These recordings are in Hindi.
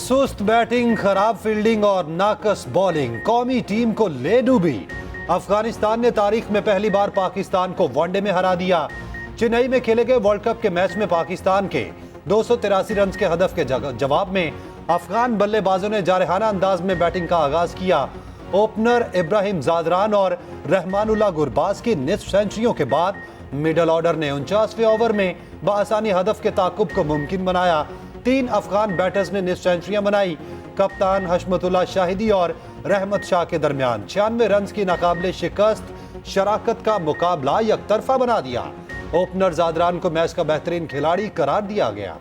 सुस्त बैटिंग, खराब फील्डिंग और नाकस बॉलिंग कौमी टीम को ले डूबी। अफगानिस्तान ने तारीख में पहली बार पाकिस्तान को वनडे में हरा दिया। चेन्नई में खेले गए वर्ल्ड कप के मैच में पाकिस्तान के 283 रन के हदफ के जवाब में अफगान बल्लेबाजों ने जारहाना अंदाज में बैटिंग का आगाज किया। ओपनर इब्राहिम जादरान और रहमानुल्लाह गुरबाज की निस्फ सेंचुरियों के बाद मिडल ऑर्डर ने 49वें ओवर में बआसानी हदफ के ताकुब को मुमकिन बनाया। 3 अफगान बैटर्स ने निस्फ सेंचुरियां बनाई। कप्तान हशमतुल्लाह शाहिदी और रहमत शाह के दरमियान 96 रन की नाकाबिले शिकस्त शराकत का मुकाबला यकतरफा बना दिया। ओपनर जादरान को मैच का बेहतरीन खिलाड़ी करार दिया गया।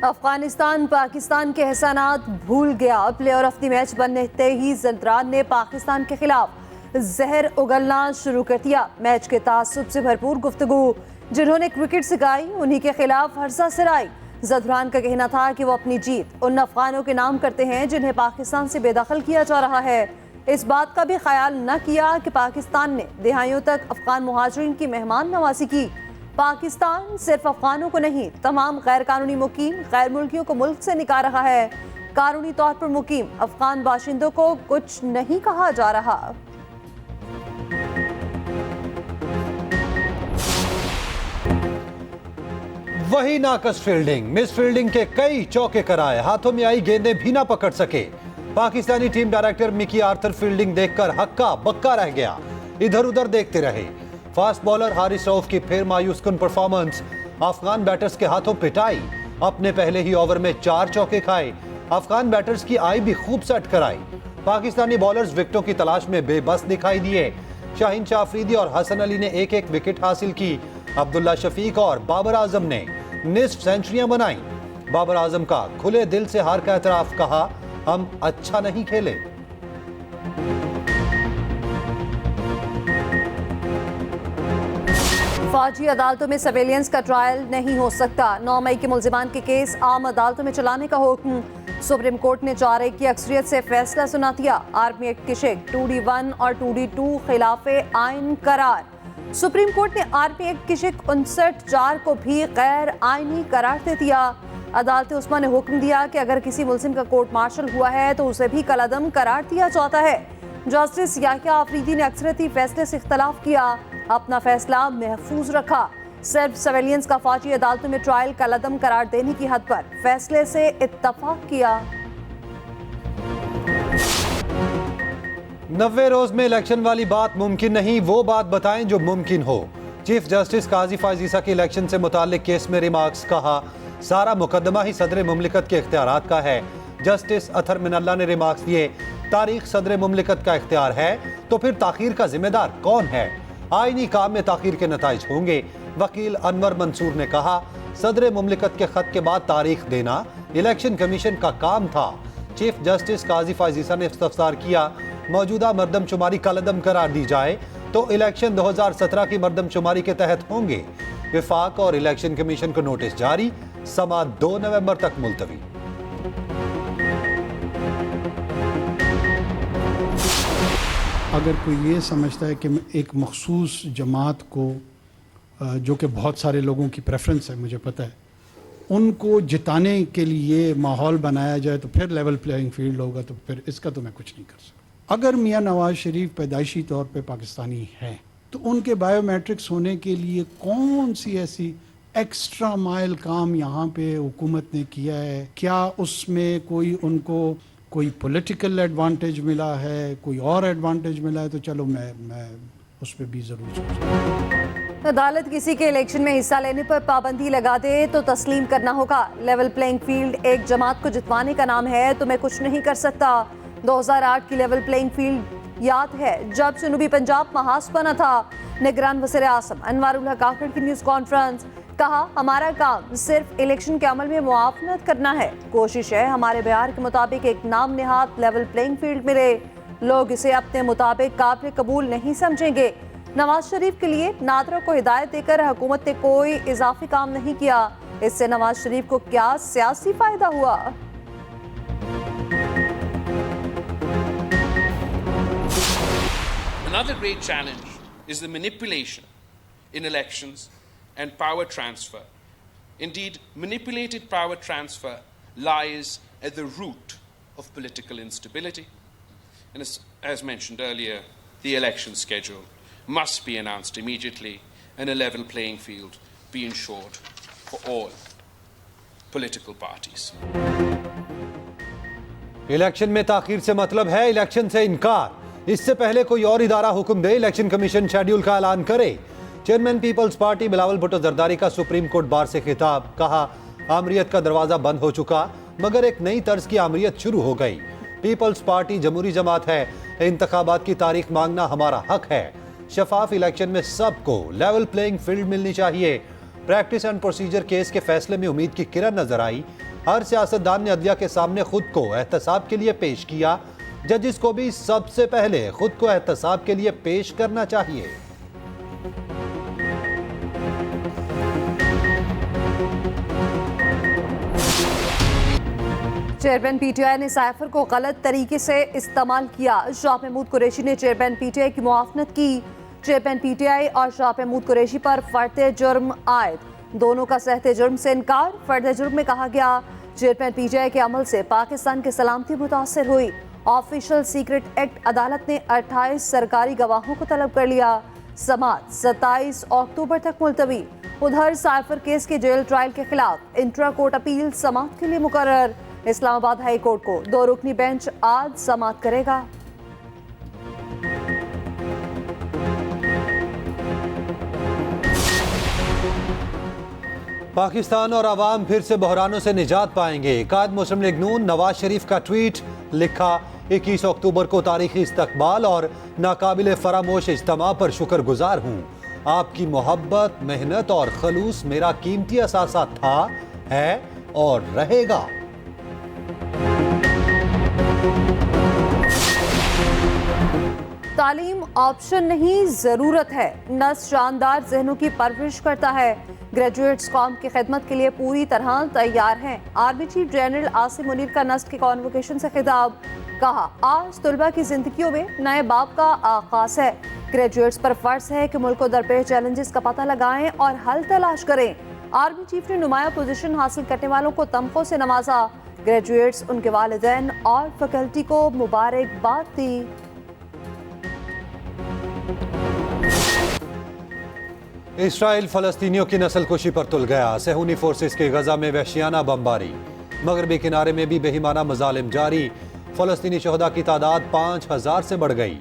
अफगानिस्तान पाकिस्तान के एहसानात भूल गया। प्लेयर ऑफ द मैच बनते ही जादरान ने पाकिस्तान के खिलाफ जहर उगलना शुरू कर दिया। मैच के तासुब से भरपूर गुफ्तगू जिन्होंने क्रिकेट सिखाई उन्हीं के खिलाफ हर्षा सिराई। जादरान का कहना था कि वो अपनी जीत उन अफगानों के नाम करते हैं जिन्हें पाकिस्तान से बेदखल किया जा रहा है। इस बात का भी ख्याल न किया कि पाकिस्तान ने दिहाइयों तक अफगान मुहाजिरीन की मेहमान नवाजी की। पाकिस्तान सिर्फ अफगानों को नहीं तमाम गैर कानूनी मुकीम गैर मुल्कियों को मुल्क से निकाल रहा है। कानूनी तौर पर मुकीम अफगान बाशिंदों को कुछ नहीं कहा जा रहा। वही नाकस फील्डिंग, मिस फील्डिंग के कई चौके कराए, हाथों में आई गेंदें भी ना पकड़ सके। Pakistani team director Mickey Arthur fielding देखकर हक्का बक्का रह गया, इधर उधर देखते रहे। फास्ट बॉलर हारिस रऊफ की फिर मायूस कुन परफॉर्मेंस, अफगान बैटर्स के हाथों पिटाई। अपने पहले ही ओवर में 4 चौके खाए। अफगान बैटर्स की आई भी खूब सेट कराई। पाकिस्तानी बॉलर्स विकेटों की तलाश में बेबस दिखाई दिए। शाहीन शाह अफरीदी और हसन अली ने एक एक विकेट हासिल की। अब्दुल्ला शफीक और बाबर आजम ने निस्फ सेंचुरियां बनाई। बाबर आजम का खुले दिल से हार का एतराफ, कहा हम अच्छा नहीं खेले। फौजी अदालतों में सर्वेलियंस का ट्रायल नहीं हो सकता। 9 मई के मुल्जिमान के केस आम अदालतों में चलाने का हुक्म। सुप्रीम कोर्ट ने 4 की अक्सरियत से फैसला सुना दिया। आर्मी एक्ट की शिक 2D1 और 2D2 खिलाफे आइन करार। सुप्रीम कोर्ट ने आर्मी एक्ट की शिक 59(4) को भी गैर आइनी करार दे दिया। अदालत उस्मा ने हुक्म दिया कि अगर किसी मुल्जिम का कोर्ट मार्शल हुआ है तो उसे भी कलअदम करार दिया जाता है। जस्टिस याहिया अफरीदी ने अक्सरियती फैसले से इख्तलाफ किया, अपना फैसला महफूज रखा। सिर्फ सर्वेलियंस का फौजी अदालतों में ट्रायल कलअदम करार देने की हद पर फैसले से इत्तफाक किया। 90 रोज में इलेक्शन वाली बात मुमकिन नहीं, वो बात बताएं जो मुमकिन हो। चीफ जस्टिस काजी फायज ईसा के इलेक्शन से मुताल्लिक केस में रिमार्क्स, कहा सारा मुकदमा ही सदर मुमलिकत के इख्तियारात का है। जस्टिस अथर मिनल्ला ने रिमार्क्स दिए, तारीख सदर मुमलिकत का इख्तियार है तो फिर ताखीर का जिम्मेदार कौन है? आईनी काम में ताखीर के नताइज होंगे। वकील अनवर मंसूर ने कहा सदर मुमलिकत के खत के बाद तारीख देना इलेक्शन कमीशन का काम था। चीफ जस्टिस काजी फायज ईसा ने इस्तफसार किया मौजूदा मरदमशुमारी कलअदम करार दी जाए तो इलेक्शन 2017 की मरदमशुमारी के तहत होंगे। विफाक और इलेक्शन कमीशन को नोटिस जारी, समा 2 नवंबर तक मुलतवी। अगर कोई ये समझता है कि एक मखसूस जमात को जो कि बहुत सारे लोगों की प्रेफरेंस है, मुझे पता है, उनको जिताने के लिए माहौल बनाया जाए तो फिर लेवल प्लेइंग फील्ड होगा, तो फिर इसका तो मैं कुछ नहीं कर सकता। अगर मियाँ नवाज शरीफ पैदाइशी तौर पे पाकिस्तानी हैं तो उनके बायोमेट्रिक्स होने के लिए कौन सी ऐसी एक्स्ट्रा माइल काम यहाँ पे हुकूमत ने किया है? क्या उसमें कोई उनको कोई पॉलिटिकल एडवांटेज मिला है, कोई और एडवांटेज मिला है? तो चलो मैं उस पर भी ज़रूर सोचूंगा। अदालत किसी के इलेक्शन में हिस्सा लेने पर पाबंदी लगा दे तो तस्लीम करना होगा। लेवल प्लेइंग फील्ड एक जमात को जितवाने का नाम है तो मैं कुछ नहीं कर सकता। 2008 की लेवल प्लेइंग फील्ड याद है जब जनूबी पंजाब महास बना था। निगरान वज़ीर आज़म अनवारुल हक काकड़ की न्यूज़ कॉन्फ्रेंस, कहा हमारा काम सिर्फ इलेक्शन के अमल में मुआवनत करना है। कोशिश है हमारे बयान के मुताबिक एक नाम नेहाद लेवल प्लेइंग फील्ड मिले। लोग इसे अपने मुताबिक काबिल कबूल नहीं समझेंगे। नवाज शरीफ के लिए नादरों को हिदायत देकर हुकूमत ने कोई इजाफी काम नहीं किया। इससे नवाज शरीफ को क्या सियासी फायदा हुआ? Another great challenge is the manipulation in elections and power transfer Indeed, manipulated power transfer lies at the root of political instability. And as mentioned earlier, the election schedule must be announced immediately and a level playing field be ensured for all political parties. Election में ताखीर से मतलब है इलेक्शन से इनकार। इससे पहले कोई और इदारा हुक्म दे, इलेक्शन कमीशन शेड्यूल का ऐलान करे। चेयरमैन पीपल्स पार्टी बिलावल भुट्टो जरदारी का सुप्रीम कोर्ट बार से खिताब, कहा आमरीयत का दरवाजा बंद हो चुका मगर एक नई तर्ज की आमरीयत शुरू हो गई। पीपल्स पार्टी जमहूरी जमात है, इंतखाबात की तारीख मांगना हमारा हक है। शफाफ इलेक्शन में सबको लेवल प्लेइंग फील्ड मिलनी चाहिए। प्रैक्टिस एंड प्रोसीजर केस के फैसले में उम्मीद की किरण नजर आई। हर सियासतदान ने अदलिया के सामने खुद को एहतसाब के लिए पेश किया। जजिस को भी सबसे पहले खुद को एहतसाब के लिए पेश करना चाहिए। चेयरमैन पीटीआई ने साइफर को गलत तरीके से इस्तेमाल किया। शाह महमूद कुरैशी ने चेयरमैन पीटीआई की मुआवनत की। चेयरमैन पीटीआई और शाह महमूद कुरैशी पर फर्द जुर्म आयद, दोनों का सहते जुर्म से इनकार। फर्द जुर्म में कहा गया चेयरमैन पीटीआई के अमल से पाकिस्तान की सलामती मुतासर हुई। ऑफिशियल सीक्रेट एक्ट अदालत ने 28 सरकारी गवाहों को तलब कर लिया। समाअत 27 अक्टूबर तक मुलतवी। उधर साइफर केस के जेल ट्रायल के खिलाफ इंट्रा कोर्ट अपील समाअत के लिए मुकर्रर। इस्लामाबाद हाई कोर्ट को 2 रुकनी बेंच आज समाअत करेगा। पाकिस्तान और अवाम फिर से बहरानों से निजात पाएंगे। कायद मुस्लिम लीग नून नवाज शरीफ का ट्वीट, लिखा 21 अक्टूबर को तारीखी इस्तकबाल और नाकाबिले फरामोश इज्तिमा पर शुक्रगुजार हूँ। आपकी मोहब्बत, मेहनत और खलूस मेरा कीमती असासा था, है और रहेगा। तालीम ऑप्शन नहीं, जरूरत है। नस्ल शानदार जहनों की परवरिश करता है। ग्रेजुएट्स कौम की खिदमत के लिए पूरी तरह तैयार हैं। Army chief general Asim Munir का नस्ल की कॉन्वोकेशन से खिताब, कहा आज तुलबा की जिंदगियों में नए बाब का आगाज है। ग्रेजुएट्स पर फर्ज है कि मुल्क को दरपेश चैलेंजेस का पता लगाएं और हल तलाश करें। आर्मी चीफ ने नुमाया पोजीशन हासिल करने वालों को तमखों से नवाजा। ग्रेजुएट्स, उनके वालिदैन और फैकल्टी को मुबारकबाद दी। इसराइल फलस्तीनियों की नस्लकुशी पर तुल गया। सेहूनी फोर्सेस के गजा में वहशियाना बमबारी। मगरबी किनारे में भी बेहिमाना मजालिम जारी। फलस्तीनी शहदा की तादाद 5000 से बढ़ गई।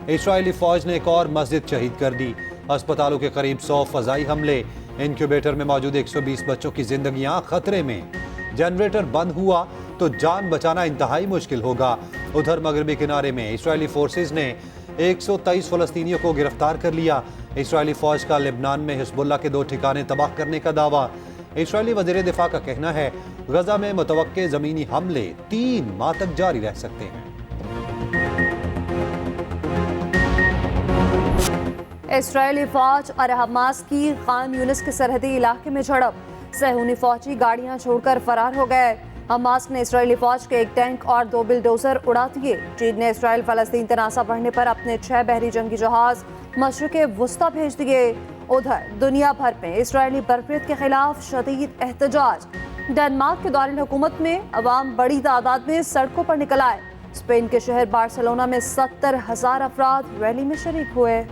इसराइली फौज ने एक और मस्जिद शहीद कर दी। अस्पतालों के करीब 100 फजाई हमले। इंक्यूबेटर में मौजूद 120 बच्चों की जिंदगियां खतरे में। जनरेटर बंद हुआ तो जान बचाना इंतहाई मुश्किल होगा। उधर मगरबी किनारे में इसराइली फोर्सेस ने 123 फलस्तीनियों को गिरफ्तार कर लिया। इसराइली फौज का लेबनान में हिजबुल्लाह के 2 ठिकाने तबाह करने का दावा। इसराइली वज़ीर दिफा का कहना है गजा में मुतवक्के ज़मीनी हमले 3 माह तक जारी रह सकते हैं। इसराइली फौज और हमास की खान यूनिस के सरहदी इलाके में झड़प। सहूनी फौजी गाड़ियां छोड़कर फरार हो गए। हमास ने इसराइली फौज के 1 टैंक और 2 बुलडोजर उड़ा दिए। चीन ने इसराइल फलस्तीन तनाज़ा बढ़ने पर अपने 6 बहरी जंगी जहाज मशरिक़ वुस्ता भेज दिए। उधर दुनिया भर में इसराइली बरबरीत के खिलाफ शदीद एहतजाज। डेनमार्क के दारुल हुकूमत में अवाम बड़ी तादाद में सड़कों पर निकल आए। स्पेन के शहर बार्सिलोना में 70,000 अफराद रैली में शरीक हुए।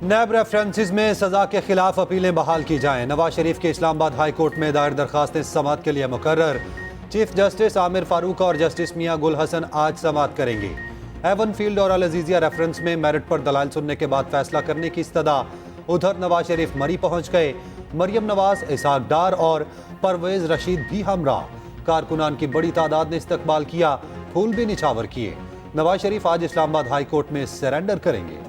नैब रेफरेंसेस में सजा के खिलाफ अपीलें बहाल की जाएं। नवाज शरीफ के इस्लामाबाद हाई कोर्ट में दायर दरखास्तें समाअत के लिए मुकर्रर। चीफ जस्टिस आमिर फारूक और जस्टिस मियां गुल हसन आज समाअत करेंगे। एवन फील्ड और अल अजीजिया रेफरेंस में मेरिट पर दलाल सुनने के बाद फैसला करने की इस्तदा। उधर नवाज शरीफ मरी पहुंच गए। मरियम नवाज, इसहाक डार और परवेज रशीद भी हमरा। कारकुनान की बड़ी तादाद ने इस्तकबाल किया, फूल भी निछावर किए। नवाज शरीफ आज इस्लामाबाद हाई कोर्ट में सरेंडर करेंगे।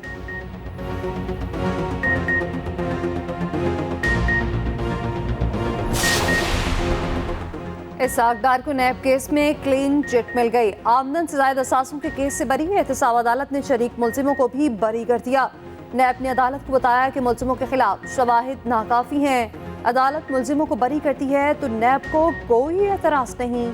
इसहाक डार को नैब केस में क्लीन चिट मिल गई। आमदन से ज्यादा असासों के केस से बरी है। एहतसाब अदालत ने शरीक मुलजिमों को भी बरी कर दिया। नैब ने अदालत को बताया कि मुलजिमों के खिलाफ शवाहिद नाकाफी हैं। अदालत मुलजिमों को बरी करती है तो नैब को कोई एतराज नहीं।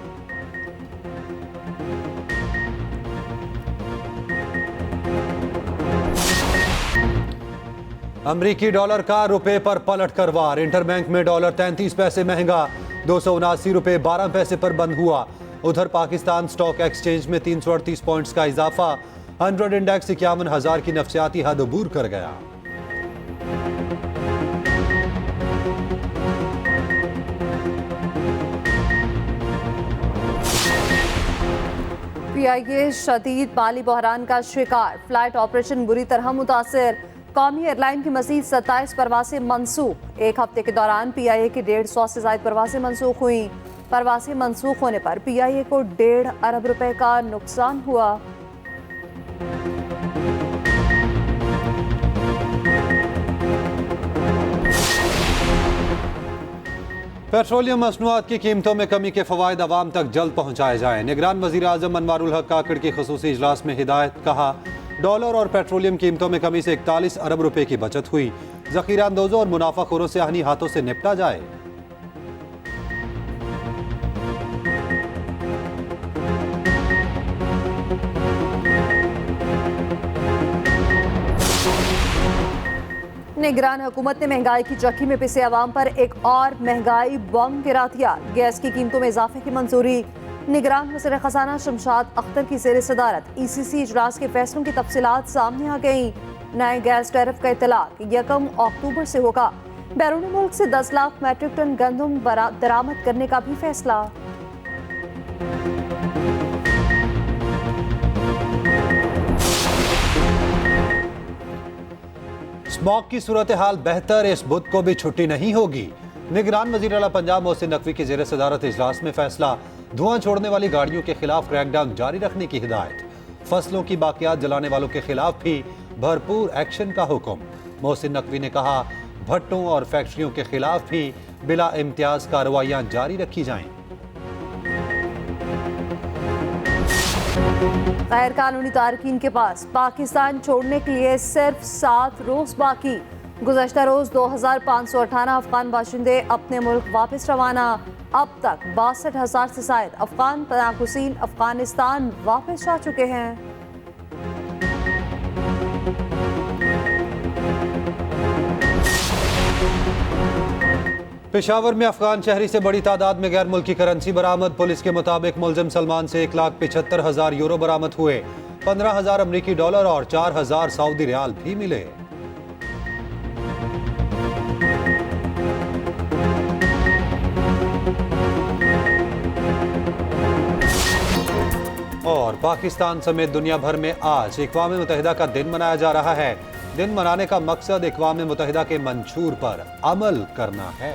अमरीकी डॉलर का रुपए पर पलट कर वार। इंटरबैंक में डॉलर 33 पैसे महंगा, 279 रुपए 12 पैसे पर बंद हुआ। उधर पाकिस्तान स्टॉक एक्सचेंज में 338 पॉइंट्स का इजाफा। 100 इंडेक्स 51,000 की नफसियाती हद अबूर कर गया। पीआईए शदीद माली बहरान का शिकार, फ्लाइट ऑपरेशन बुरी तरह मुतासिर। कौमी एयरलाइन की मजीद 27 परवासें मनसूख। एक हफ्ते के दौरान पीआईए की 150 से ज्यादा परवासें मनसूख हुई। परवासें मनसूख होने पर पीआईए को 1.5 अरब रुपए का नुकसान हुआ। पेट्रोलियम मसनूआत की कीमतों में कमी के फवायद अवाम तक जल्द पहुँचाए जाएं। निगरान वज़ीर आज़म अनवारुल हक काकड़ की खुसूसी इजलास में हिदायत। कहा, डॉलर और पेट्रोलियम कीमतों में कमी से 41 अरब रुपए की बचत हुई। ज़ख़ीरा अंदोज़ों और मुनाफाखोरों से आहनी हाथों से निपटा जाए। निगरान हुकूमत ने महंगाई की चक्की में पिसे अवाम पर एक और महंगाई बम गिरा दिया। गैस की कीमतों में इजाफे की मंजूरी। निगरान वज़ीर खजाना शमशाद अख्तर की ज़ेर सदारत ईसीसी इजलास के फैसलों की तफसीलात सामने आ गई। नए गैस टैरिफ का इतलाक 1 अक्टूबर से होगा। बैरून मुल्क से 10 लाख मैट्रिक टन गंदम दरामद करने का भी फैसला। स्मॉग की सूरत हाल बेहतर, इस बुध को भी छुट्टी नहीं होगी। निगरान वज़ीर आला पंजाब मोहसिन नकवी की ज़ेर सदारत इजलास में फैसला। धुआं छोड़ने वाली गाड़ियों के खिलाफ क्रैकडाउन जारी रखने की हिदायत। फसलों की बाकियात जलाने वालों के खिलाफ भी भरपूर एक्शन का हुक्म। मोहसिन नकवी ने कहा, भट्टों और फैक्ट्रियों के खिलाफ भी बिला इम्तियाज कार्रवाइयां जारी रखी जाएं। गैर कानूनी तारकीन के पास पाकिस्तान छोड़ने के लिए सिर्फ 7 रोज बाकी। गुज़श्ता रोज 2518 अफगान बाशिंदे अपने मुल्क वापस रवाना। अब तक 62,000 से ज़ायद अफगान पनाहगज़ीन अफगानिस्तान वापस जा चुके हैं। पेशावर में अफगान शहरी से बड़ी तादाद में गैर मुल्की करेंसी बरामद। पुलिस के मुताबिक मुलजिम सलमान से 1,75,000 यूरो बरामद हुए। 15,000 अमरीकी डॉलर और 4,000 सऊदी रियाल भी मिले। और पाकिस्तान समेत दुनिया भर में आज अक़वाम मुत्तहिदा का दिन मनाया जा रहा है। दिन मनाने का मकसद अक़वाम मुत्तहिदा के मंशूर पर अमल करना है।